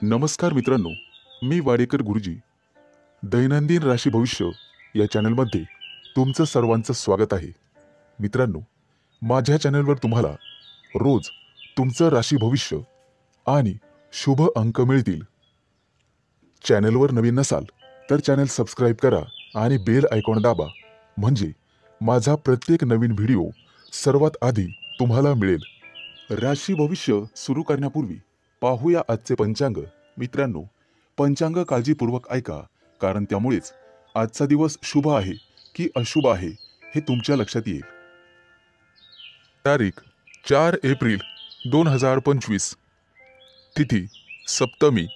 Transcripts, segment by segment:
नमस्कार मित्रांनो, मी वाडेकर गुरुजी. दैनंदिन राशी भविष्य या चॅनलमध्ये तुमचं सर्वांचं स्वागत आहे. मित्रांनो, माझ्या चॅनलवर तुम्हाला रोज तुमचं राशी भविष्य आणि शुभ अंक मिळतील. चॅनलवर नवीन नसाल तर चॅनल सबस्क्राईब करा आणि बेल आयकॉन दाबा, म्हणजे माझा प्रत्येक नवीन व्हिडिओ सर्वात आधी तुम्हाला मिळेल. राशी भविष्य सुरू करण्यापूर्वी पाहूया आजचे पंचांग. मित्रांनो, पंचांग काळजीपूर्वक ऐका, कारण त्यामुळेच आजचा दिवस शुभ आहे की अशुभ आहे हे तुमच्या लक्षात येईल. तारीख 4 एप्रिल 2025. तिथी सप्तमी.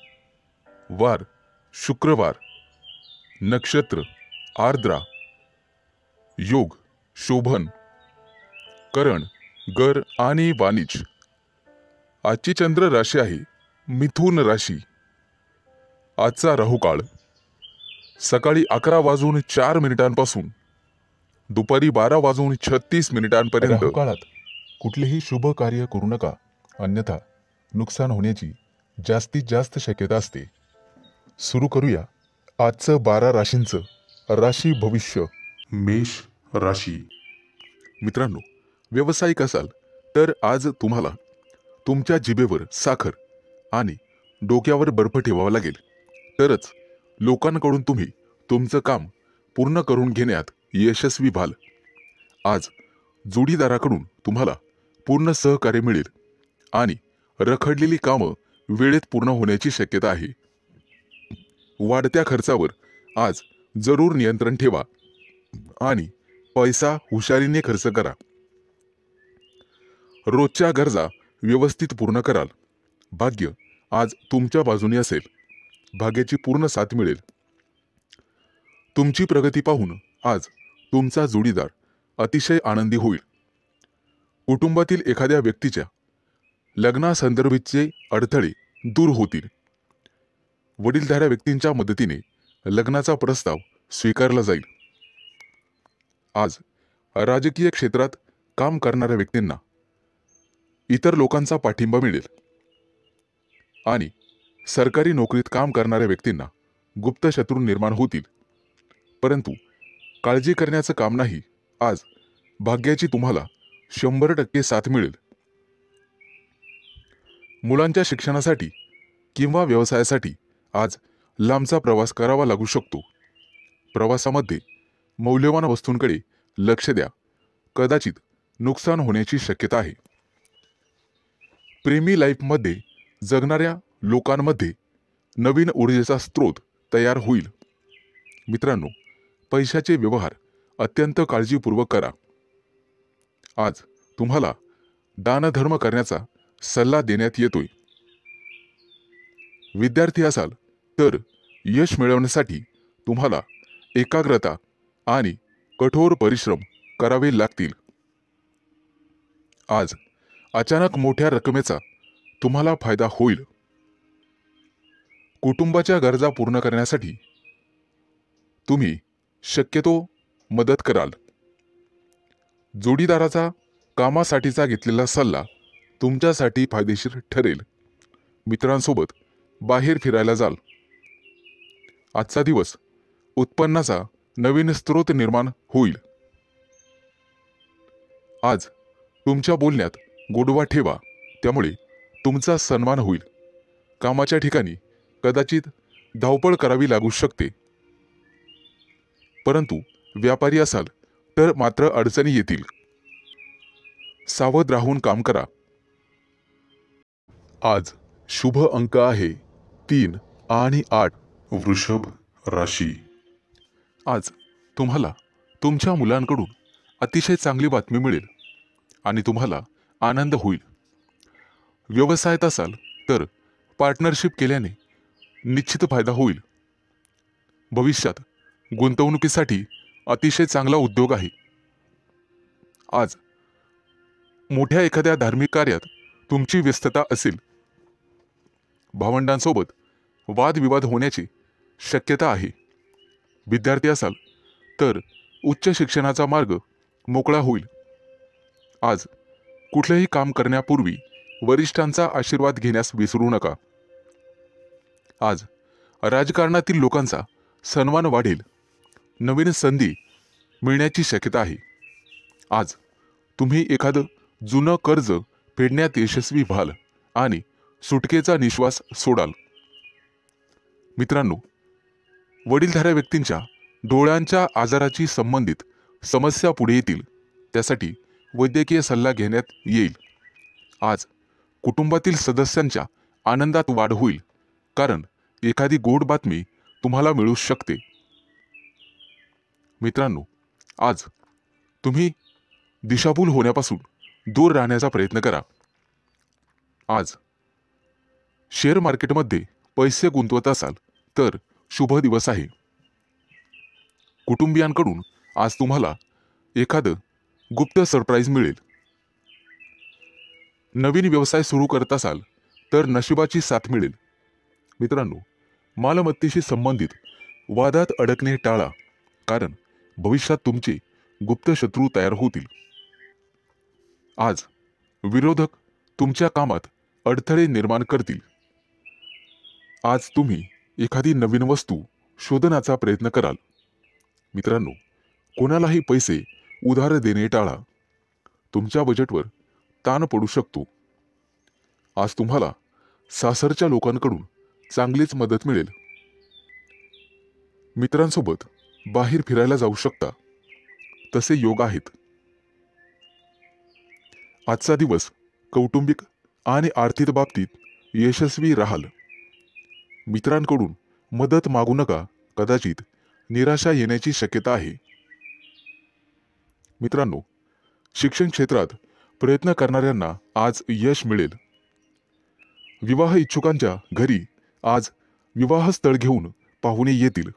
वार शुक्रवार. नक्षत्र आर्द्रा. योग शोभन. करण गर आणि वाणिज्य. आजची चंद्र राशी आहे मिथुन राशी. आजचा राहुकाळ सकाळी 11:04 दुपारी 12:36 राहुकाळात कुठलेही शुभ कार्य करू नका, अन्यथा नुकसान होण्याची जास्तीत जास्त शक्यता असते. सुरू करूया आजचं 12 राशींचं राशी भविष्य. मेष राशी. मित्रांनो, व्यावसायिक असाल तर आज तुम्हाला तुमच्या जिभेवर साखर आणि डोक्यावर बर्फ ठेवावा लागेल, तरच लोकांकडून तुम्ही तुमचं काम पूर्ण करून घेण्यात यशस्वी व्हाल. आज जोडीदाराकडून तुम्हाला पूर्ण सहकार्य मिळेल आणि रखडलेली कामं वेळेत पूर्ण होण्याची शक्यता आहे. वाढत्या खर्चावर आज जरूर नियंत्रण ठेवा आणि पैसा हुशारीने खर्च करा. रोजच्या गरजा व्यवस्थित पूर्ण कराल. भाग्य आज तुमच्या बाजूने असेल. भाग्याची पूर्ण साथ मिळेल. तुमची प्रगती पाहून आज तुमचा जोडीदार अतिशय आनंदी होईल. कुटुंबातील एखाद्या व्यक्तीच्या लग्नासंदर्भाचे अडथळे दूर होतील. वडीलधाऱ्या व्यक्तींच्या मदतीने लग्नाचा प्रस्ताव स्वीकारला जाईल. आज राजकीय क्षेत्रात काम करणाऱ्या व्यक्तींना इतर लोकांचा पाठिंबा मिळेल आणि सरकारी नोकरीत काम करणाऱ्या व्यक्तींना गुप्त शत्रू निर्माण होतील. परंतु काळजी करण्याचं काम नाही. आज भाग्याची तुम्हाला 100% साथ मिळेल. मुलांच्या शिक्षणासाठी किंवा व्यवसायासाठी आज लांबचा प्रवास करावा लागू शकतो. प्रवासामध्ये मौल्यवान वस्तूंकडे लक्ष द्या. कदाचित नुकसान होण्याची शक्यता आहे. प्रेमी लाईफमध्ये जगणाऱ्या लोकांमध्ये नवीन ऊर्जेचा स्रोत तयार होईल. मित्रांनो, पैशाचे व्यवहार अत्यंत काळजीपूर्वक करा. आज तुम्हाला दानधर्म करण्याचा सल्ला देण्यात येतोय. विद्यार्थी असाल तर यश मिळवण्यासाठी तुम्हाला एकाग्रता आणि कठोर परिश्रम करावे लागतील. आज अचानक मोठ्या रकमेचा तुम्हाला फायदा होईल. कुटुंबाच्या गरजा पूर्ण करण्यासाठी तुम्ही शक्यतो मदत कराल. जोडीदाराचा कामासाठीचा घेतलेला सल्ला तुमच्यासाठी फायदेशीर ठरेल. मित्रांसोबत बाहेर फिरायला जाल. आजचा दिवस उत्पन्नाचा नवीन स्रोत निर्माण होईल. आज तुमच्या बोलण्यात गोडवा ठेवा, त्यामुळे तुमचा सन्मान होईल. कामाच्या ठिकाणी कदाचित धावपळ करावी लागू शकते, परंतु व्यापारी असाल तर मात्र अडचणी येतील. सावध राहून काम करा. आज शुभ अंक आहे 3 आणि 8. वृषभ राशी. आज तुम्हाला तुमच्या मुलांकडून अतिशय चांगली बातमी मिळेल आणि तुम्हाला आनंद होईल. व्यवसायात असाल तर पार्टनरशिप केल्याने निश्चित फायदा होईल. भविष्यात गुंतवणुकीसाठी अतिशय चांगला उद्योग आहे. आज मोठ्या एखाद्या धार्मिक कार्यात तुमची व्यस्तता असेल. भावंडांसोबत वादविवाद होण्याची शक्यता आहे. विद्यार्थी असाल तर उच्च शिक्षणाचा मार्ग मोकळा होईल. आज कुठलेही काम करण्यापूर्वी वरिष्ठांचा आशीर्वाद घेण्यास विसरू नका. आज राजकारणातील लोकांचा सन्मान वाढेल, नवीन संधी मिळण्याची शक्यता आहे। आज तुम्ही एखादं जुनं कर्ज फेडण्यात यशस्वी व्हाल आणि सुटकेचा निश्वास सोडाल। मित्रांनो, वडीलधाऱ्या व्यक्तींच्या डोळ्यांच्या आजाराची संबंधित समस्या पुढे येतील, त्यासाठी वैद्यकीय सल्ला घेण्यात येईल। आज कुटुंबातील सदस्यांच्या आनंदात वाढ होईल, कारण एखादी गोड बातमी तुम्हाला मिळू शकते। मित्रांनो, आज तुम्ही दिशाभूल होण्यापासून दूर राहण्याचा प्रयत्न करा। आज शेअर मार्केटमध्ये पैसे गुंतवत असाल तर शुभ दिवस आहे। कुटुंबियांकडून आज तुम्हाला एखादं गुप्त सरप्राईज मिळेल। नवीन व्यवसाय सुरू करत असाल तर नशिबाची साथ मिळेल। मित्रांनो, मालमत्तेशी संबंधित वादात अडकणे टाळा, कारण भविष्यात तुमचे गुप्त शत्रू तयार होतील। आज विरोधक तुमच्या कामात अडथळे निर्माण करतील। आज तुम्ही एखादी नवीन वस्तू शोधण्याचा प्रयत्न कराल। मित्रांनो, कोणालाही पैसे उधार देणे टाळा, तुमच्या बजेटवर ताण पडू शकतो। आज तुम्हाला सासरच्या लोकांकडून चांगलीच मदत मिळेल। मित्रांसोबत बाहेर फिरायला जाऊ शकता, तसे योग आहेत। आजचा दिवस कौटुंबिक आणि आर्थिक बाबतीत यशस्वी राहाल। मित्रांकडून मदत मागू नका, कदाचित निराशा येण्याची शक्यता आहे। मित्रांनो, शिक्षण क्षेत्रात प्रयत्न करणाऱ्यांना आज यश मिळेल। विवाह इच्छुकांच्या घरी आज विवाह स्थळ घेऊन पाहुणे येतील।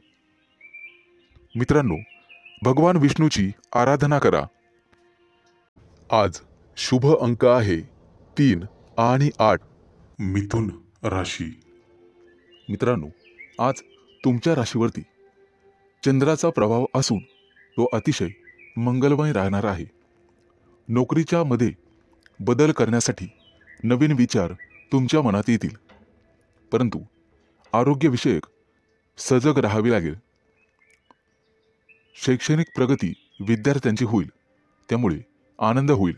मित्रांनो, भगवान विष्णूची आराधना करा। आज शुभ अंक आहे 3 आणि 8। मिथुन राशी। मित्रांनो, आज तुमच्या राशीवरती चंद्राचा प्रभाव असून तो अतिशय मंगलमय राहणार आहे। नोकरीच्या मध्ये बदल करण्यासाठी नवीन विचार तुमच्या मनात येतील, परंतु आरोग्यविषयक सजग राहावे लागेल। शैक्षणिक प्रगती विद्यार्थ्यांची होईल, त्यामुळे आनंद होईल।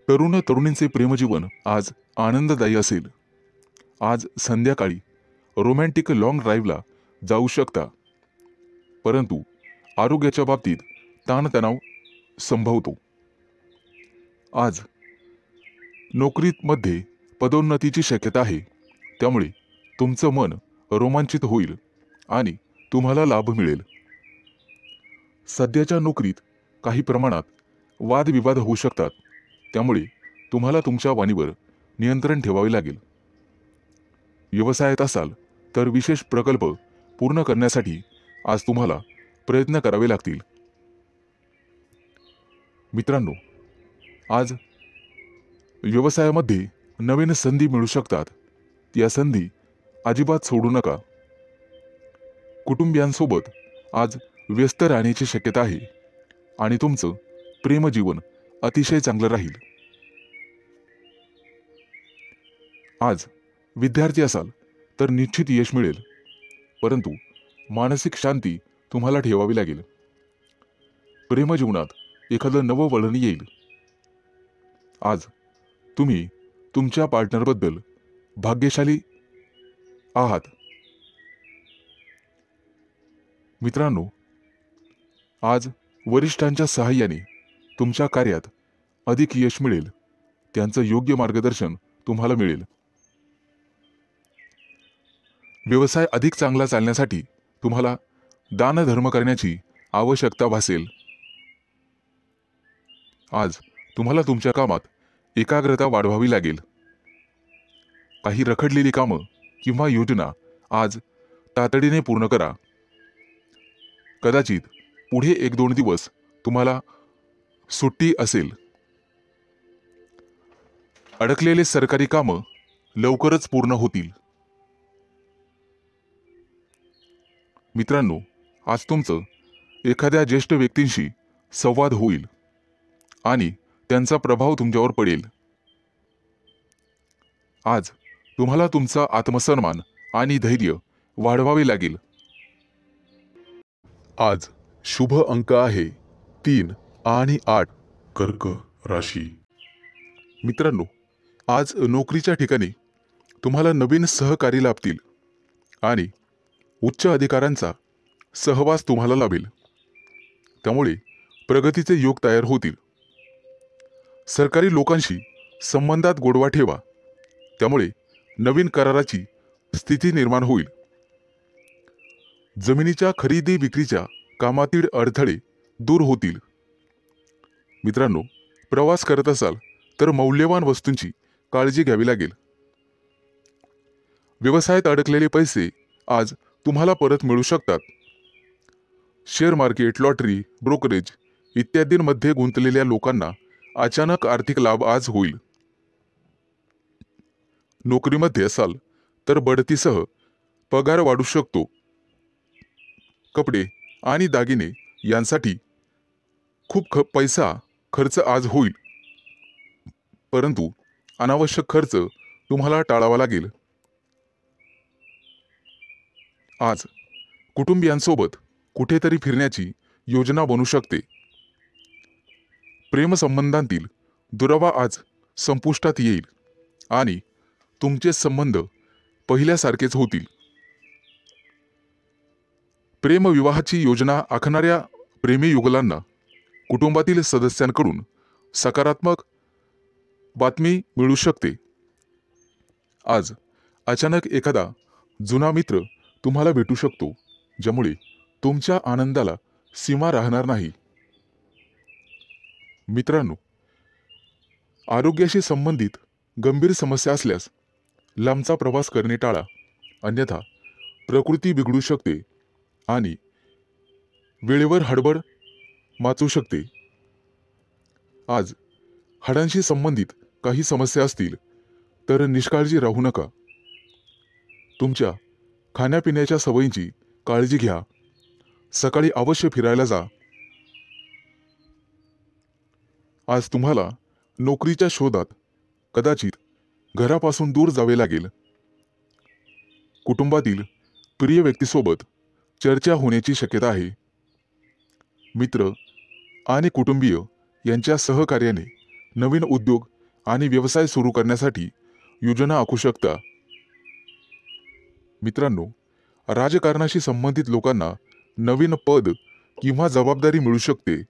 तरुण तरुणींचे प्रेमजीवन आज आनंददायी असेल। आज संध्याकाळी रोमॅन्टिक लॉंग ड्राईव्हला जाऊ शकता, परंतु आरोग्याच्या बाबतीत ताणतणाव संभवतो। आज नोकरीमध्ये पदोन्नतीची शक्यता आहे, त्यामुळे तुमचं मन रोमांचित होईल आणि तुम्हाला लाभ मिळेल। सध्याच्या नोकरीत काही प्रमाणात वादविवाद होऊ शकतात, त्यामुळे तुम्हाला तुमच्या वाणीवर नियंत्रण ठेवावे लागेल। व्यवसायात असाल तर विशेष प्रकल्प पूर्ण करण्यासाठी आज तुम्हाला प्रयत्न करावे लागतील। मित्रांनो, आज व्यवसायामध्ये नवीन संधी मिळू शकतात, या संधी अजिबात सोडू नका। कुटुंबियांसोबत आज व्यस्त राहण्याची शक्यता आहे आणि तुमचं प्रेमजीवन अतिशय चांगलं राहील। आज विद्यार्थी असाल तर निश्चित यश मिळेल, परंतु मानसिक शांती तुम्हाला ठेवावी लागेल। प्रेमजीवनात एखादं नवं वळण येईल। आज तुम्ही तुमच्या पार्टनरबद्दल भाग्यशाली आहात। मित्रांनो, आज वरिष्ठांच्या सहाय्याने तुमच्या कार्यात अधिक यश मिळेल, त्यांचं योग्य मार्गदर्शन तुम्हाला मिळेल। व्यवसाय अधिक चांगला चालण्यासाठी तुम्हाला दानधर्म करण्याची आवश्यकता भासेल। आज तुम्हाला तुमच्या कामात एकाग्रता वाढवावी लागेल। काही रखडलेली कामं किंवा योजना आज तातडीने पूर्ण करा। कदाचित पुढे 1-2 दिवस तुम्हाला सुट्टी असेल। अडकलेले सरकारी कामं लवकरच पूर्ण होतील। मित्रांनो, आज तुमचं एखाद्या ज्येष्ठ व्यक्तींशी संवाद होईल आणि त्यांचा प्रभाव तुमच्यावर पडेल। आज तुम्हाला तुमचा आत्मसन्मान आणि धैर्य वाढवावे लागेल। आज शुभ अंक आहे 3 आणि 8। कर्क राशी। मित्रांनो, आज नोकरीच्या ठिकाणी तुम्हाला नवीन सहकारी लाभतील आणि उच्च अधिकाऱ्यांचा सहवास तुम्हाला लाभेल, त्यामुळे प्रगतीचे योग तयार होतील। सरकारी लोकांशी संबंधात गोडवा ठेवा, त्यामुळे नवीन कराराची स्थिती निर्माण होईल। जमिनीच्या खरेदी विक्रीच्या कामातील अडथळे दूर होतील। मित्रांनो, प्रवास करत असाल तर मौल्यवान वस्तूंची काळजी घ्यावी लागेल। व्यवसायात अडकलेले पैसे आज तुम्हाला परत मिळू शकतात। शेअर मार्केट, लॉटरी, ब्रोकरेज इत्यादींमध्ये गुंतलेल्या लोकांना अचानक आर्थिक लाभ आज होईल। नोकरीमध्ये असाल तर बढतीसह पगार वाढू शकतो। कपडे आणि दागिने यांसाठी खूप पैसा खर्च आज होईल, परंतु अनावश्यक खर्च तुम्हाला टाळावा लागेल। आज कुटुंबियांसोबत कुठेतरी फिरण्याची योजना बनू शकते। प्रेमसंबंधांतील दुरावा आज संपुष्टात येईल आणि तुमचे संबंध पहिल्यासारखेच होतील। प्रेमविवाहाची योजना आखणाऱ्या प्रेमी युगलांना कुटुंबातील सदस्यांकडून सकारात्मक बातमी मिळू शकते। आज अचानक एखादा जुना मित्र तुम्हाला भेटू शकतो, ज्यामुळे तुमच्या आनंदाला सीमा राहणार नाही। मित्रांनो, आरोग्याशी संबंधित गंभीर समस्या असल्यास लांबचा प्रवास करणे टाळा, अन्यथा प्रकृती बिघडू शकते आणि वेळेवर हडबड माचू शकते। आज हाडांशी संबंधित काही समस्या असतील तर निष्काळजी राहू नका। तुमच्या खाण्यापिण्याच्या सवयींची काळजी घ्या। सकाळी अवश्य फिरायला जा। आज तुम्हाला नोकरीच्या शोधात कदाचित घरापासून दूर जावे लागेल। कुटुंबातील प्रिय व्यक्तीसोबत चर्चा होण्याची शक्यता आहे। मित्र आणि कुटुंबीय यांच्या सहकार्याने नवीन उद्योग आणि व्यवसाय सुरू करण्यासाठी योजना आखू शकता। मित्रांनो, राजकारणाशी संबंधित लोकांना नवीन पद किंवा जबाबदारी मिळू शकते,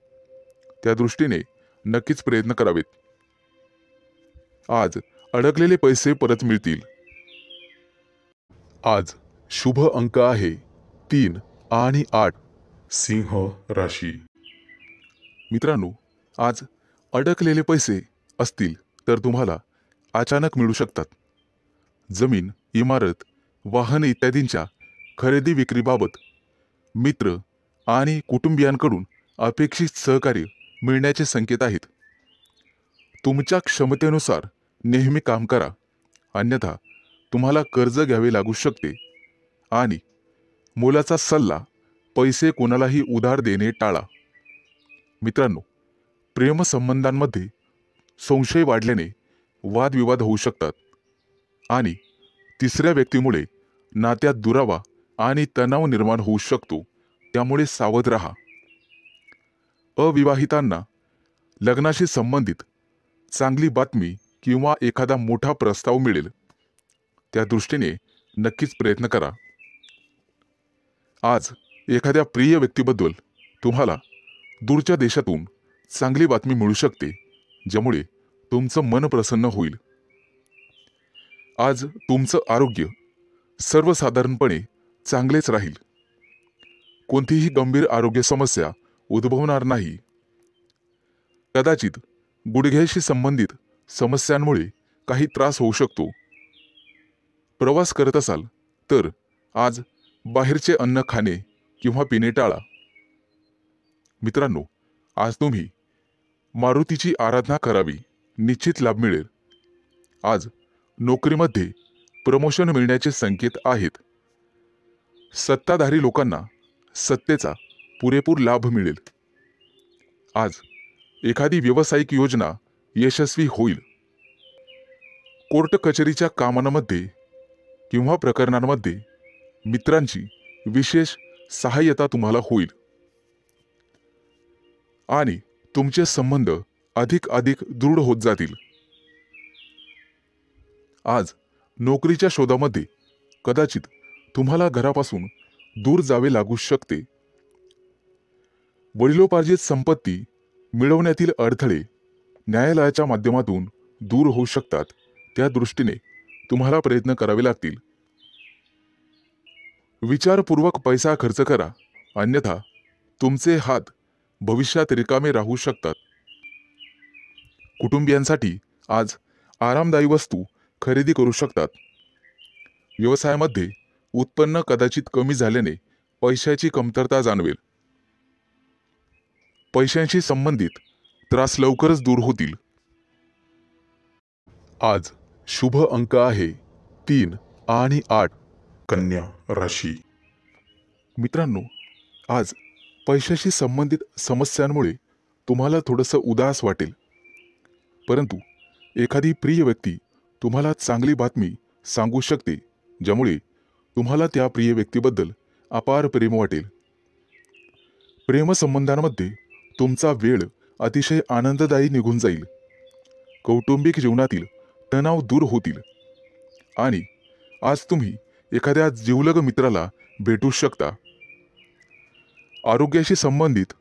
त्या दृष्टीने नक्कीच प्रयत्न करावेत। आज अडकलेले पैसे परत मिळतील। आज शुभ अंक आहे 3 आणि 8। सिंह राशी। मित्रांनो, आज अडकलेले पैसे असतील तर तुम्हाला अचानक मिळू शकतात। जमीन, इमारत, वाहन इत्यादींच्या खरेदी विक्रीबाबत मित्र आणि कुटुंबियांकडून अपेक्षित सहकार्य मिळण्याचे संकेत आहेत। तुमच्या क्षमतेनुसार नेहमी काम करा, अन्यथा तुम्हाला कर्ज घ्यावे लागू शकते आणि मोलाचा सल्ला पैसे कोणालाही उधार देणे टाळा। मित्रांनो, प्रेमसंबंधांमध्ये संशय वाढल्याने वादविवाद होऊ शकतात आणि तिसऱ्या व्यक्तीमुळे नात्यात दुरावा आणि तणाव निर्माण होऊ शकतो, त्यामुळे सावध राहा। अविवाहितांना लग्नाशी संबंधित चांगली बातमी किंवा एखादा मोठा प्रस्ताव मिळेल, त्या दृष्टीने नक्कीच प्रयत्न करा। आज एखाद्या प्रिय व्यक्तीबद्दल तुम्हाला दूरच्या देशातून चांगली बातमी मिळू शकते, ज्यामुळे तुमचं मन प्रसन्न होईल। आज तुमचं आरोग्य सर्वसाधारणपणे चांगलेच राहील। कोणतीही गंभीर आरोग्य समस्या उद्भवणार नाही। कदाचित गुडघ्याशी संबंधित समस्यांमुळे काही त्रास होऊ शकतो। प्रवास करत असाल तर आज बाहेरचे अन्न खाणे किंवा पिणे टाळा। मित्रांनो, आज तुम्ही मारुतीची आराधना करावी, निश्चित लाभ मिळेल। आज नोकरीमध्ये प्रमोशन मिळण्याचे संकेत आहेत। सत्ताधारी लोकांना सत्तेचा पुरेपूर लाभ मिळेल। आज एखादी व्यावसायिक योजना यशस्वी होईल। कोर्ट कचेरीच्या कामांमध्ये किंवा प्रकरणांमध्ये मित्रांची विशेष सहाय्यता तुम्हाला होईल आणि तुमचे संबंध अधिक दृढ होत जातील. आज नोकरीच्या शोधामध्ये कदाचित तुम्हाला घरापासून दूर जावे लागू शकते. वडिलोपार्जित संपत्ती मिळवण्यातील अडथळे न्यायालयाच्या माध्यमातून दूर होऊ शकतात. त्या दृष्टीने तुम्हाला प्रयत्न करावे लागतील. विचारपूर्वक पैसा खर्च करा, अन्यथा तुमचे हात भविष्यात रिकामे राहू शकतात. कुटुंबियांसाठी आज आरामदायी वस्तू खरेदी करू शकतात. व्यवसायामध्ये उत्पन्न कदाचित कमी झाल्याने पैशाची कमतरता जाणवेल. पैशांशी संबंधित त्रास लवकरच दूर होतील. आज शुभ अंक आहे 3 आणि 8. कन्या राशी. मित्रांनो, आज पैशाशी संबंधित समस्यांमुळे तुम्हाला थोडंसं उदास वाटेल, परंतु एखादी प्रिय व्यक्ती तुम्हाला चांगली बातमी सांगू शकते, ज्यामुळे तुम्हाला त्या प्रिय व्यक्तीबद्दल अपार प्रेम वाटेल. प्रेमसंबंधांमध्ये तुमचा वेळ अतिशय आनंददायी निघून जाईल. कौटुंबिक जीवनातील तणाव दूर होतील आणि आज तुम्ही एखाद्या जिवलग मित्राला भेटू शकता. आरोग्याशी संबंधित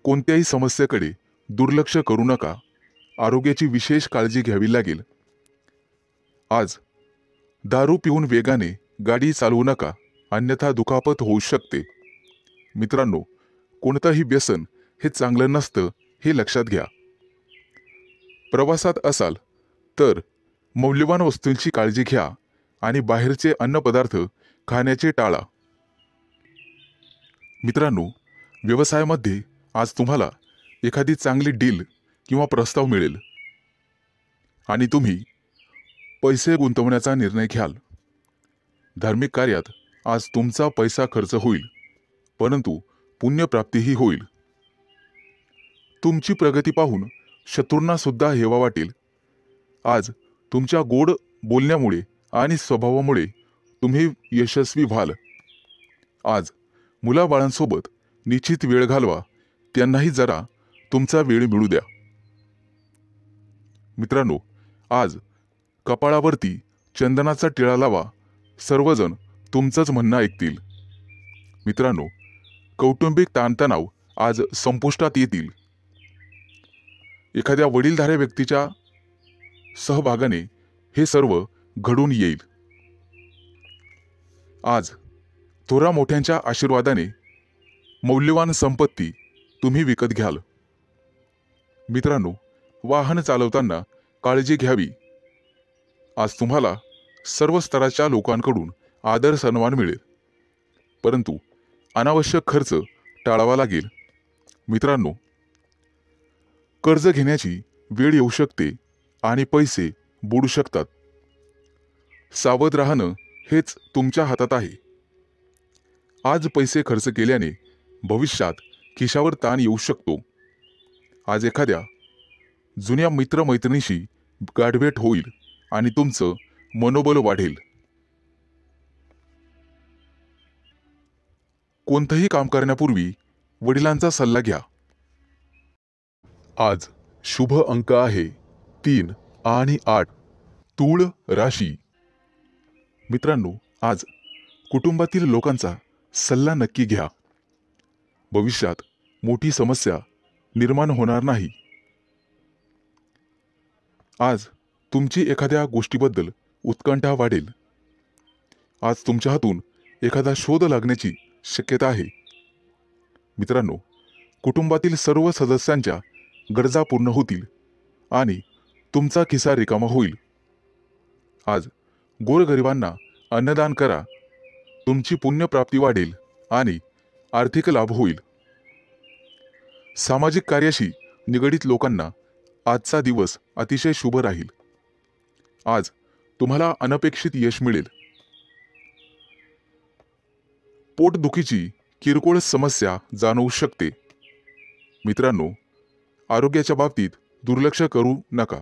कोणत्याही समस्येकडे दुर्लक्ष करू नका. आरोग्याची विशेष काळजी घ्यावी लागेल. आज दारू पिऊन वेगाने गाडी चालवू नका, अन्यथा दुखापत होऊ शकते. मित्रांनो, कोणतंही व्यसन हे चांगलं नसतं हे लक्षात घ्या. प्रवासात असाल तर मौल्यवान वस्तूंची काळजी घ्या आणि बाहेरचे अन्नपदार्थ खाण्याचे टाळा. मित्रांनो, व्यवसायामध्ये आज तुम्हाला एखादी चांगली डील किंवा प्रस्ताव मिळेल आणि तुम्ही पैसे गुंतवण्याचा निर्णय घ्याल. धार्मिक कार्यात आज तुमचा पैसा खर्च होईल, परंतु पुण्यप्राप्तीही होईल. तुमची प्रगती पाहून शत्रूंना सुद्धा हेवा वाटेल. आज तुमच्या गोड बोलण्यामुळे आणि स्वभावामुळे तुम्ही यशस्वी व्हाल. आज मुलाबाळांसोबत निश्चित वेळ घालवा, त्यांनाही जरा तुमचा वेळ मिळू द्या. मित्रांनो, आज कपाळावरती चंदनाचा टिळा लावा, सर्वजण तुमचंच म्हणणं ऐकतील. मित्रांनो, कौटुंबिक ताणतणाव आज संपुष्टात येतील. एखाद्या वडीलधाऱ्या व्यक्तीच्या सहभागाने हे सर्व घडून येईल. आज थोरा मोठ्यांच्या आशीर्वादाने मौल्यवान संपत्ती तुम्ही विकत घ्याल. मित्रांनो, वाहन चालवताना काळजी घ्यावी. आज तुम्हाला सर्व स्तराच्या लोकांकडून आदर सन्मान मिळेल, परंतु अनावश्यक खर्च टाळावा लागेल. मित्रांनो, कर्ज घेण्याची वेळ येऊ शकते आणि पैसे बुडू शकतात. सावध राहणं हेच तुमच्या हातात आहे. आज पैसे खर्च केल्याने भविष्यात खिशावर ताण येऊ शकतो. आज एखाद्या जुन्या मित्रमैत्रिणीशी गाठभेट होईल आणि तुमचं मनोबल वाढेल. कोणतंही काम करण्यापूर्वी वडिलांचा सल्ला घ्या. आज शुभ अंक आहे 3 आणि 8. तूळ राशी. मित्रांनो, आज कुटुंबातील लोकांचा सल्ला नक्की घ्या. भविष्यात मोठी समस्या निर्माण होणार नाही. आज तुमची एखाद्या गोष्टीबद्दल उत्कंठा वाढेल. आज तुमच्या हातून एखादा शोध लागण्याची शक्यता आहे. मित्रांनो, कुटुंबातील सर्व सदस्यांच्या गरजा पूर्ण होतील आणि तुमचा खिसा रिकामा होईल. आज गोरगरिबांना अन्नदान करा. तुमची पुण्यप्राप्ती वाढेल आणि आर्थिक लाभ होईल. सामाजिक कार्याशी निगडित लोकांना आजचा दिवस अतिशय शुभ राहील. आज तुम्हाला अनपेक्षित यश मिळेल. पोटदुखीची किरकोळ समस्या जाणवू शकते. मित्रांनो, आरोग्याच्या बाबतीत दुर्लक्ष करू नका.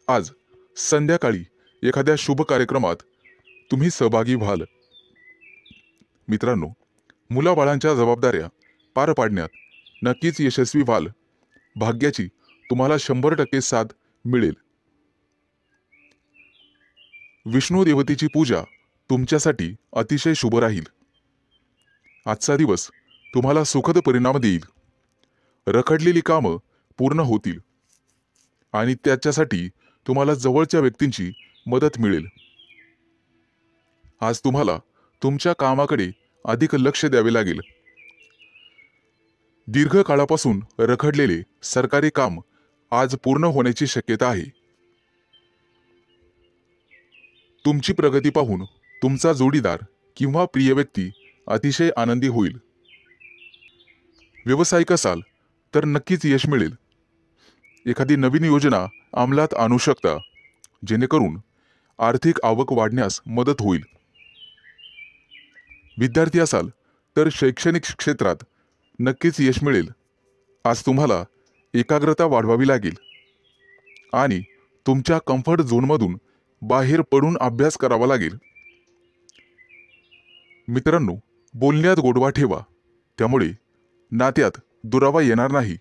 आज संध्याकाळी एखाद्या शुभ कार्यक्रमात तुम्ही सहभागी व्हाल. मित्रांनो, मुलाबाळांच्या जबाबदाऱ्या पार पाडण्यात नक्कीच यशस्वी व्हाल. भाग्याची तुम्हाला 100% साथ मिळेल. विष्णू देवतेची पूजा तुमच्यासाठी अतिशय शुभ राहील. आजचा दिवस तुम्हाला सुखद परिणाम देईल. रखडलेली कामं पूर्ण होतील आणि त्याच्यासाठी तुम्हाला जवळच्या व्यक्तींची मदत मिळेल. आज तुम्हाला तुमच्या कामाकडे अधिक लक्ष द्यावे लागेल. दीर्घ काळापासून रखडलेले सरकारी काम आज पूर्ण होण्याची शक्यता आहे. तुमची प्रगती पाहून तुमचा जोडीदार किंवा प्रिय व्यक्ती अतिशय आनंदी होईल. व्यावसायिक असाल तर नक्कीच यश मिळेल. एखादी नवीन योजना अंमलात आणू शकता, जेणेकरून आर्थिक आवक वाढण्यास मदत होईल. विद्यार्थी असाल तर शैक्षणिक क्षेत्रात नक्कीच यश मिळेल. आज तुम्हाला एकाग्रता वाढवावी लागेल आणि तुमच्या कम्फर्ट झोनमधून बाहेर पडून अभ्यास करावा लागेल. मित्रांनो, बोलण्यात गोडवा ठेवा, त्यामुळे नात्यात दुरावा येणार नाही.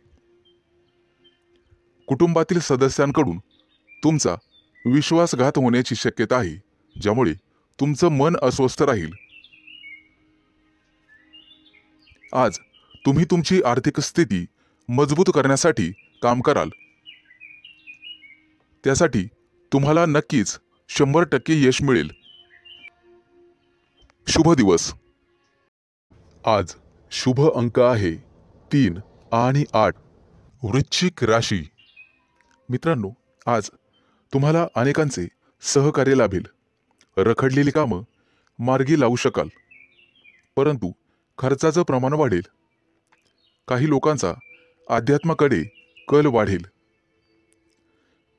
कुटुंबातील सदस्यांकडून तुमचा विश्वासघात होण्याची शक्यता आहे, ज्यामुळे तुमचं मन अस्वस्थ राहील. आज तुम्ही तुमची आर्थिक स्थिती मजबूत करण्यासाठी काम कराल. त्यासाठी तुम्हाला नक्कीच 100% यश मिळेल. शुभ दिवस. आज शुभ अंक आहे 3 आणि 8. वृश्चिक राशी. मित्रांनो, आज तुम्हाला अनेकांचे सहकार्य लाभेल. रखडलेली कामं मार्गी लावू शकाल, परंतु खर्चाचं प्रमाण वाढेल. काही लोकांचा अध्यात्माकडे कल वाढेल,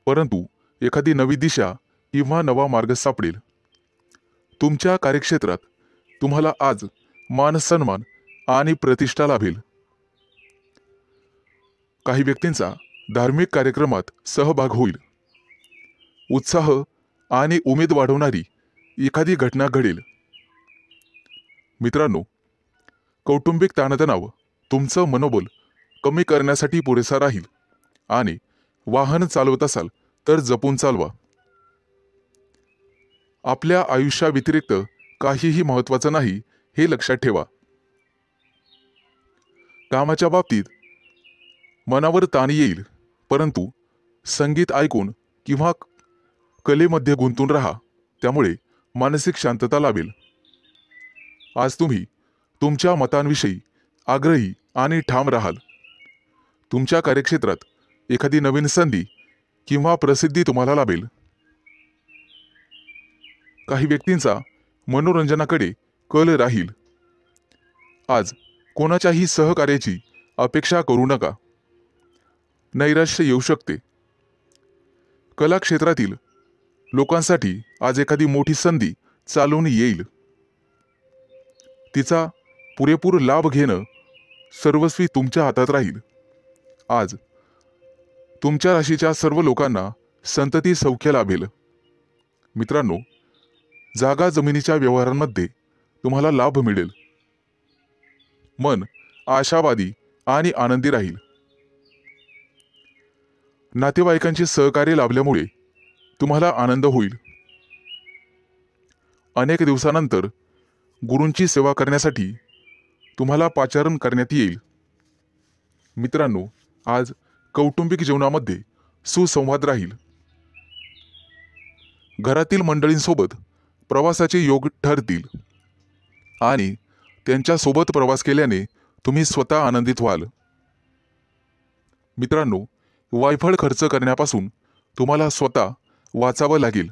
परंतु एखादी नवी दिशा किंवा नवा मार्ग सापडेल. तुमच्या कार्यक्षेत्रात तुम्हाला आज मान सन्मान आणि प्रतिष्ठा लाभेल. काही व्यक्तींचा धार्मिक कार्यक्रमात सहभाग होईल. उत्साह आणि उमेद वाढवणारी एखादी घटना घडेल. मित्रांनो, कौटुंबिक ताणतणाव तुमचं मनोबल कमी करण्यासाठी पुरेसा राहील आणि वाहन चालवत असाल तर जपून चालवा. आपल्या आयुष्याव्यतिरिक्त काहीही महत्त्वाचं नाही हे लक्षात ठेवा. कामाच्या बाबतीत मनावर ताण येईल, परंतु संगीत ऐकून किंवा कलेमध्ये गुंतून राहा, त्यामुळे मानसिक शांतता लाभेल. आज तुम्ही तुमच्या मतांविषयी आग्रही आणि ठाम राहाल. तुमच्या कार्यक्षेत्रात एखादी नवीन संधी किंवा प्रसिद्धी तुम्हाला लाभेल. काही व्यक्तींचा मनोरंजनाकडे कल राहील. आज कोणाच्याही सहकार्याची अपेक्षा करू नका. नैराश्य येऊ शकते. कला क्षेत्रातील लोकांसाठी आज एखादी मोठी संधी चालून येईल. तिचा पुरेपूर लाभ घेणं सर्वस्वी तुमच्या हातात राहील. आज तुमच्या राशीच्या सर्व लोकांना संतती सौख्य लाभेल. मित्रांनो, जागा जमिनीच्या व्यवहारांमध्ये तुम्हाला लाभ मिळेल. मन आशावादी आणि आनंदी राहील. नातेवाईकांचे सहकार्य लाभल्यामुळे तुम्हाला आनंद होईल. अनेक दिवसानंतर गुरूंची सेवा करण्यासाठी तुम्हाला पाचारण करण्यात येईल. मित्रांनो, आज कौटुंबिक जीवनामध्ये सुसंवाद राहील. घरातील मंडळींसोबत प्रवासाचे योग ठरतील आणि त्यांच्यासोबत प्रवास केल्याने तुम्ही स्वतः आनंदित व्हाल. मित्रांनो, वायफळ खर्च करण्यापासून तुम्हाला स्वतः वाचावं लागेल,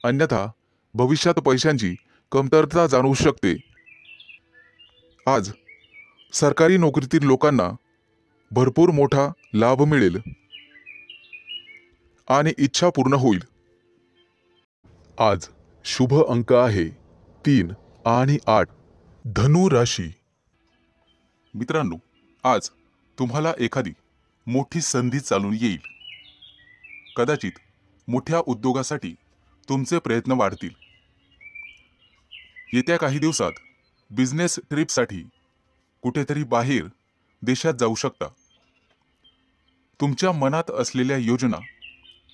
अन्यथा भविष्यात पैशांची कमतरता जाणवू शकते. आज सरकारी नोकरीतील लोकांना भरपूर मोठा लाभ मिळेल आणि इच्छा पूर्ण होईल. आज शुभ अंक आहे 3 आणि 8. धनु राशी. मित्रांनो, आज तुम्हाला एखादी मोठी संधी चालून येईल. कदाचित मोठ्या उद्योगासाठी तुमचे प्रयत्न वाढतील। येत्या काही दिवसात बिझनेस ट्रिपसाठी कुठेतरी बाहेर देशात जाऊ शकता। तुमच्या मनात असलेल्या योजना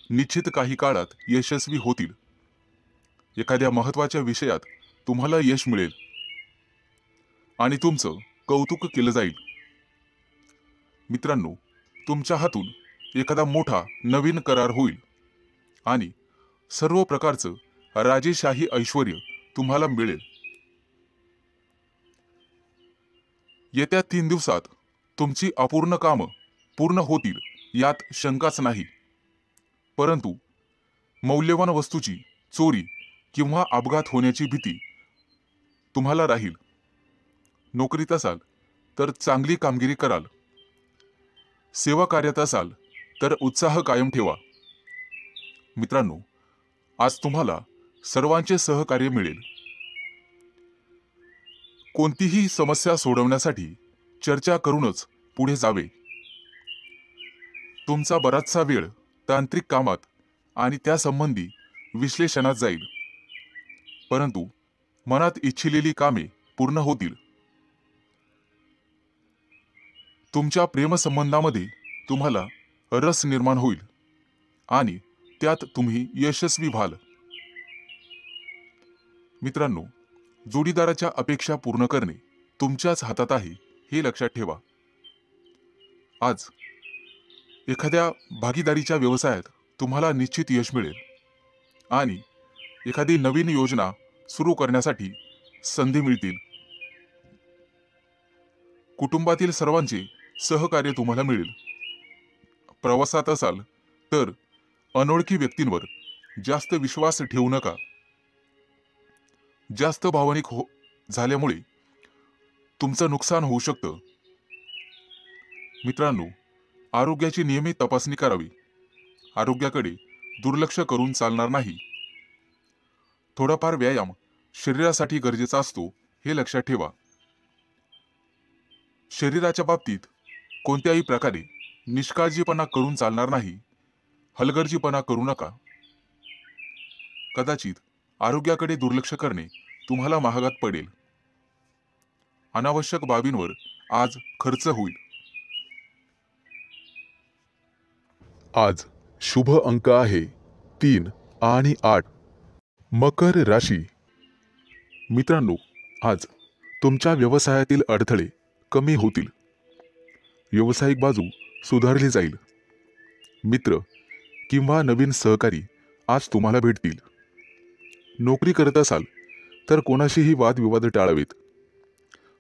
निश्चित काही काळात यशस्वी होतील। एखाद्या महत्त्वाच्या विषयात तुम्हाला यश मिळेल आणि तुमचं कौतुक केलं जाईल। मित्रांनो, तुमच्या हातून एखादा मोठा नवीन करार होईल आणि सर्व प्रकारचं राजेशाही ऐश्वर्य तुम्हाला मिळेल। येत्या 3 दिवसात तुमची अपूर्ण कामं पूर्ण होतील यात शंकाच नाही, परंतु मौल्यवान वस्तूची चोरी किंवा अपघात होण्याची भीती तुम्हाला राहील। नोकरीत असाल तर चांगली कामगिरी कराल, सेवा कार्यात असाल तर उत्साह कायम ठेवा। मित्रांनो, आज तुम्हाला सर्वांचे सहकार्य मिळेल। कोणतीही समस्या सोडवण्यासाठी चर्चा करूनच पुढे जावे। तुमचा बराचसा वेळ तांत्रिक कामात आणि त्यासंबंधी विश्लेषणात जाईल, परंतु मनात इच्छिलेली कामे पूर्ण होतील। तुमच्या प्रेमसंबंधामध्ये तुम्हाला रस निर्माण होईल आणि त्यात तुम्ही यशस्वी व्हाल। मित्रांनो, जोडीदाराच्या अपेक्षा पूर्ण करणे तुमच्याच हातात आहे हे लक्षात ठेवा। आज एखाद्या भागीदारीच्या व्यवसायात तुम्हाला निश्चित यश मिळेल आणि एखादी नवीन योजना सुरू करण्यासाठी संधी मिळतील। कुटुंबातील सर्वांचे सहकार्य तुम्हाला मिळेल। प्रवासात असाल तर अनोळखी व्यक्तींवर जास्त विश्वास ठेवू नका। जास्त भावनिक झाल्यामुळे तुमचं नुकसान होऊ शकतं। मित्रांनो, आरोग्याची नियमित तपासणी करावी। आरोग्याकडे दुर्लक्ष करून चालणार नाही। थोडाफार व्यायाम शरीरासाठी गरजेचा असतो हे लक्षात ठेवा। शरीराच्या बाबतीत कोणत्याही प्रकारे निष्काळजीपणा करून चालणार नाही, हलगर्जीपणा करू नका। कदाचित आरोग्याकडे दुर्लक्ष करणे तुम्हाला महागात पडेल। अनावश्यक बाबींवर आज खर्च होईल। आज शुभ अंक आहे 3 आणि 8। मकर राशी। मित्रांनो, आज तुमच्या व्यवसायातील अडथळे कमी होतील। व्यावसायिक बाजू सुधारली जाईल। मित्र किंवा नवीन सहकारी आज तुम्हाला भेटतील। नोकरी करत असाल तर कोणाशीही वादविवाद टाळावेत।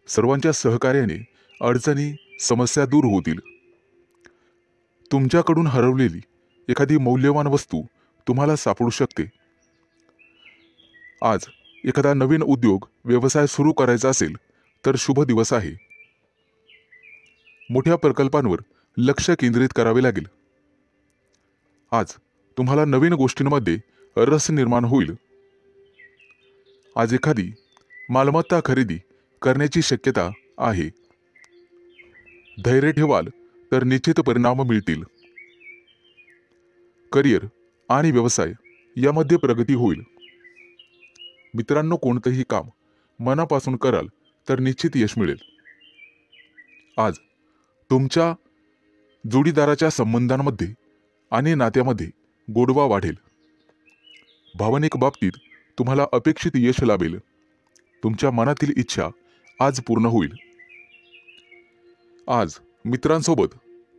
सर्वांच्या सहकार्याने अडचणी समस्या दूर होतील। तुमच्याकडून हरवलेली एखादी मौल्यवान वस्तू तुम्हाला सापडू शकते। आज एखादा नवीन उद्योग व्यवसाय सुरू करायचा असेल तर शुभ दिवस आहे। मोठ्या प्रकल्पांवर लक्ष केंद्रित करावे लागेल। आज तुम्हाला नवीन गोष्टींमध्ये रस निर्माण होईल। आज एखादी मालमत्ता खरेदी करण्याची शक्यता आहे। धैर्य ठेवाल तर निश्चित परिणाम मिळतील। करिअर आणि व्यवसाय यामध्ये प्रगती होईल। मित्रांनो, कोणतेही काम मनापासून कराल तर निश्चित यश मिळेल। आज तुमच्या जोडीदाराच्या संबंधांमध्ये आणि नात्यामध्ये गोडवा वाढेल। भावनिक बाबतीत तुम्हाला अपेक्षित यश लाभेल। तुमच्या मनातील इच्छा आज पूर्ण होईल। आज मित्रांसोबत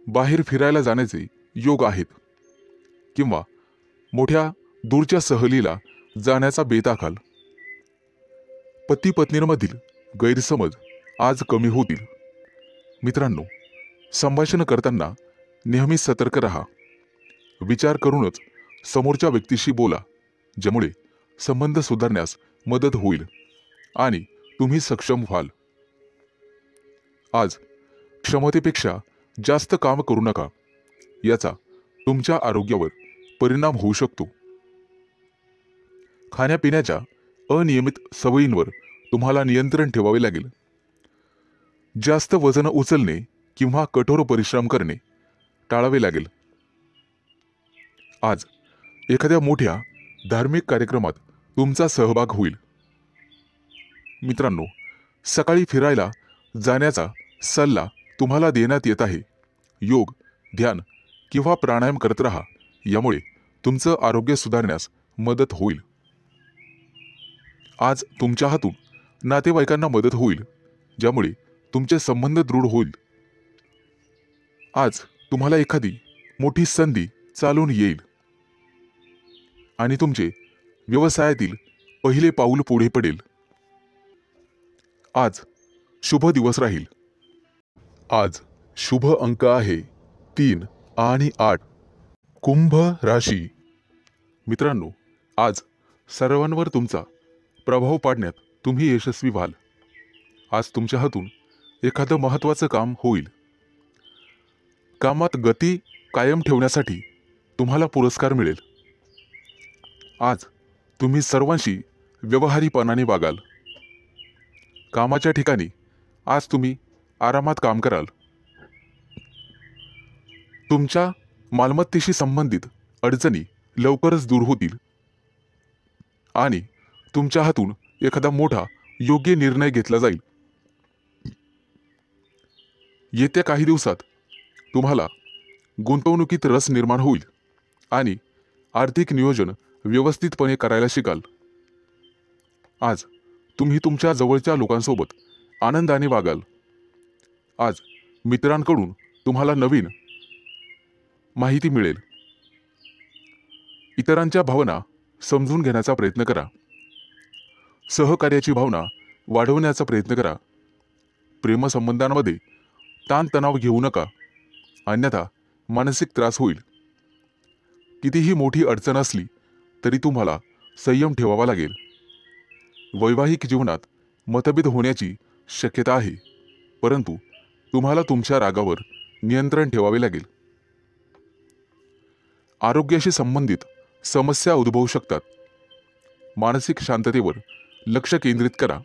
बाहेर फिरायला जाण्याचे योग आहेत किंवा मोठ्या दूरच्या सहलीला जाण्याचा बेत आखाल। पती पत्नींमधील गैरसमज आज कमी होतील। मित्रांनो, संभाषण करताना नेहमी सतर्क रहा। विचार करूनच समोरच्या व्यक्तीशी बोला, ज्यामुळे संबंध सुधारण्यास मदत होईल आणि तुम्ही सक्षम व्हाल। आज क्षमतेपेक्षा जास्त काम करू नका, याचा तुमच्या आरोग्यावर परिणाम होऊ शकतो। खाण्यापिण्याच्या अनियमित सवयींवर तुम्हाला नियंत्रण ठेवावे लागेल। जास्त वजन उचलणे किंवा कठोर परिश्रम करणे टाळावे लागेल। आज एखाद्या मोठ्या धार्मिक कार्यक्रमात तुमचा सहभाग होईल. मित्रांनो, सकाळी फिरायला जाण्याचा सल्ला तुम्हाला देण्यात येत आहे. योग, ध्यान किंवा प्राणायाम करत राहा. यामुळे तुमचं आरोग्य सुधारण्यास मदत होईल. आज तुमच्या हातून नातेवाईकांना मदत होईल, ज्यामुळे तुमचे संबंध दृढ होईल. आज तुम्हाला एखादी मोठी संधी चालून येईल आणि तुमचे व्यवसायातील पहिले पाऊल पुढे पडेल. आज शुभ दिवस राहील. आज शुभ अंक आहे 3 आणि 8. कुंभ राशी. मित्रांनो, आज सर्वांवर तुमचा प्रभाव पाडण्यात तुम्ही यशस्वी व्हाल. आज तुमच्या हातून एखादं महत्त्वाचं काम होईल. कामात गती कायम ठेवण्यासाठी तुम्हाला पुरस्कार मिळेल. आज तुम्ही सर्वांशी व्यवहारीपणाने वागाल. कामाच्या ठिकाणी आज तुम्ही आरामात काम कराल. तुमच्या मालमत्तेशी संबंधित अडचणी लवकरच दूर होतील आणि तुमच्या हातून एखादा मोठा योग्य निर्णय घेतला जाईल. येत्या काही दिवसात तुम्हाला गुंतवणुकीत रस निर्माण होईल आणि आर्थिक नियोजन व्यवस्थितपणे करायला शिकाल. आज तुम्ही तुमच्या जवळच्या लोकांसोबत आनंदाने वागाल. आज मित्रांकडून तुम्हाला नवीन माहिती मिळेल. इतरांच्या भावना समजून घेण्याचा प्रयत्न करा. सहकार्याची भावना वाढवण्याचा प्रयत्न करा. प्रेमसंबंधांमध्ये ताणतणाव घेऊ नका, अन्यथा मानसिक त्रास होईल. कितीही मोठी अडचण असली तरी तुम्हाला संयम ठेवावा लागेल. वैवाहिक जीवनात मतभेद होण्याची शक्यता आहे, परंतु तुम्हाला तुमच्या रागावर नियंत्रण ठेवावे लागेल. आरोग्याशी संबंधित समस्या उद्भवू शकतात. मानसिक शांततेवर लक्ष केंद्रित करा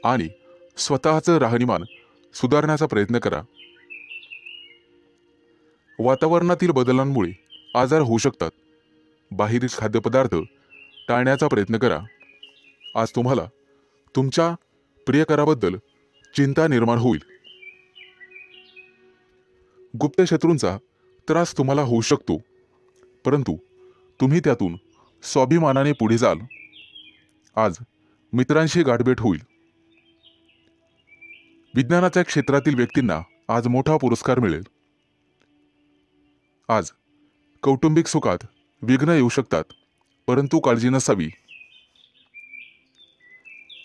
आणि स्वतःचं राहणीमान सुधारण्याचा प्रयत्न करा. वातावरणातील बदलांमुळे आजार होऊ शकतात. बाहेरील खाद्यपदार्थ टाळण्याचा प्रयत्न करा. आज तुम्हाला तुमच्या प्रियकराबद्दल चिंता निर्माण होईल. गुप्त शत्रूंचा त्रास तुम्हाला होऊ शकतो, परंतु तुम्ही त्यातून स्वाभिमानाने पुढे जाल. आज मित्रांशी गाठभेट होईल. विज्ञानाच्या क्षेत्रातील व्यक्तींना आज मोठा पुरस्कार मिळेल. आज कौटुंबिक सुखात विघ्न येऊ शकतात, परंतु काळजी नसावी.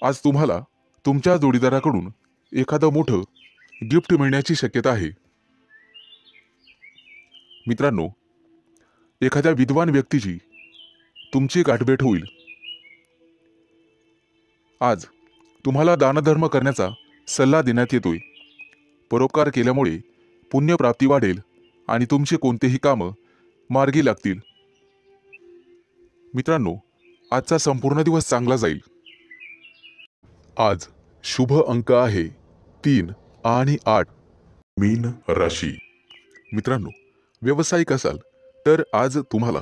आज तुम्हाला तुमच्या जोडीदाराकडून एखादं मोठं गिफ्ट मिळण्याची शक्यता आहे. मित्रांनो, एखाद्या विद्वान व्यक्तीची तुमची गाठभेट होईल. आज तुम्हाला दानधर्म करण्याचा सल्ला देण्यात येतोय. परोपकार केल्यामुळे पुण्यप्राप्ती वाढेल आणि तुमची कोणतेही कामं मार्गी लागतील. मित्रांनो, आजचा संपूर्ण दिवस चांगला जाईल. आज शुभ अंक आहे 3 आणि 8. मीन राशी. मित्रांनो, व्यावसायिक असाल तर आज तुम्हाला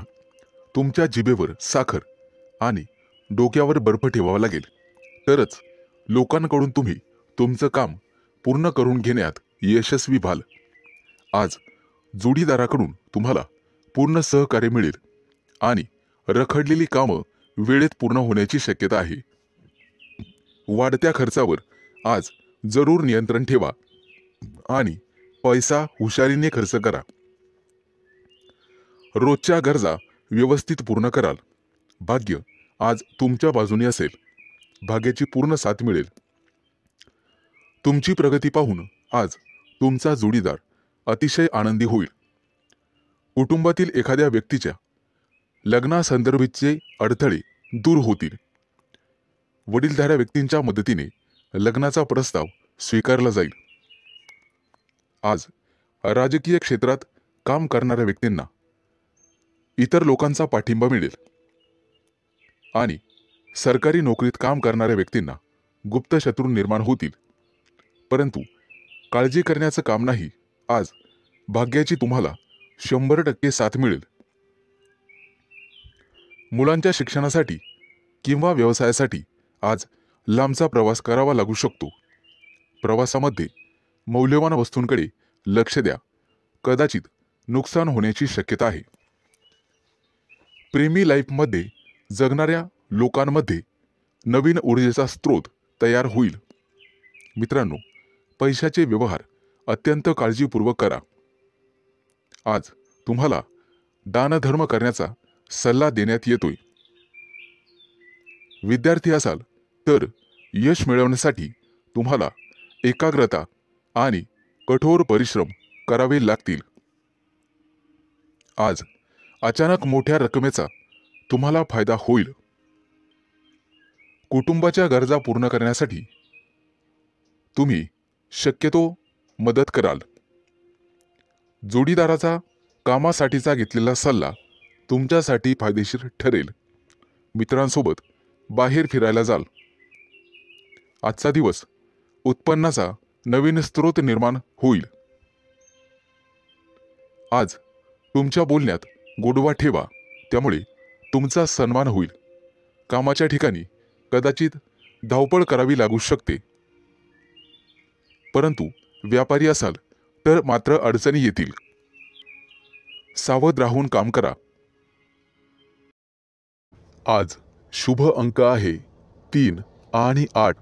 तुमच्या जिभेवर साखर आणि डोक्यावर बर्फ ठेवावा लागेल, तरच लोकांकडून तुम्ही तुमचं काम पूर्ण करून घेण्यात यशस्वी व्हाल. आज जोडीदाराकडून तुम्हाला पूर्ण सहकार्य मिळेल आणि रखडलेली कामं वेळेत पूर्ण होण्याची शक्यता आहे. वाढत्या खर्चावर आज जरूर नियंत्रण ठेवा आणि पैसा हुशारीने खर्च करा. रोजच्या गरजा व्यवस्थित पूर्ण कराल. भाग्य आज तुमच्या बाजूने असेल. भाग्याची पूर्ण साथ मिळेल. तुमची प्रगती पाहून आज तुमचा जोडीदार अतिशय आनंदी होईल. कुटुंबातील एखाद्या व्यक्तीच्या लग्नासंदर्भाचे अडथळे दूर होतील. वडीलधाऱ्या व्यक्तींच्या मदतीने लग्नाचा प्रस्ताव स्वीकारला जाईल. आज राजकीय क्षेत्रात काम करणाऱ्या व्यक्तींना इतर लोकांचा पाठिंबा मिळेल आणि सरकारी नोकरीत काम करणाऱ्या व्यक्तींना गुप्त शत्रू निर्माण होतील, परंतु काळजी करण्याचं काम नाही. आज भाग्याची तुम्हाला 100% साथ मिळेल. मुलांच्या शिक्षणासाठी किंवा व्यवसायासाठी आज लांबचा प्रवास करावा लागू शकतो. प्रवासामध्ये मौल्यवान वस्तूंकडे लक्ष द्या, कदाचित नुकसान होण्याची शक्यता आहे. प्रेमी लाईफमध्ये जगणाऱ्या लोकांमध्ये नवीन ऊर्जेचा स्रोत तयार होईल. मित्रांनो, पैशाचे व्यवहार अत्यंत काळजीपूर्वक करा. आज तुम्हाला दानधर्म करण्याचा सल्ला देण्यात येतोय. विद्यार्थी असाल तर यश मिळवण्यासाठी तुम्हाला एकाग्रता आणि कठोर परिश्रम करावे लागतील. आज अचानक मोठ्या रकमेचा तुम्हाला फायदा होईल. कुटुंबाच्या गरजा पूर्ण करण्यासाठी तुम्ही शक्यतो मदत कराल. जोडीदाराचा कामासाठीचा घेतलेला सल्ला तुमच्यासाठी फायदेशीर ठरेल. मित्रांसोबत बाहेर फिरायला जाल. आजचा दिवस उत्पन्नाचा नवीन स्रोत निर्माण होईल. आज तुमच्या बोलण्यात गोडवा ठेवा, त्यामुळे तुमचा सन्मान होईल. कामाच्या ठिकाणी कदाचित धावपळ करावी लागू शकते, परंतु व्यापारी असाल तर मात्र अडचणी येतील. सावध राहून काम करा. आज शुभ अंक आहे 3 आणि 8.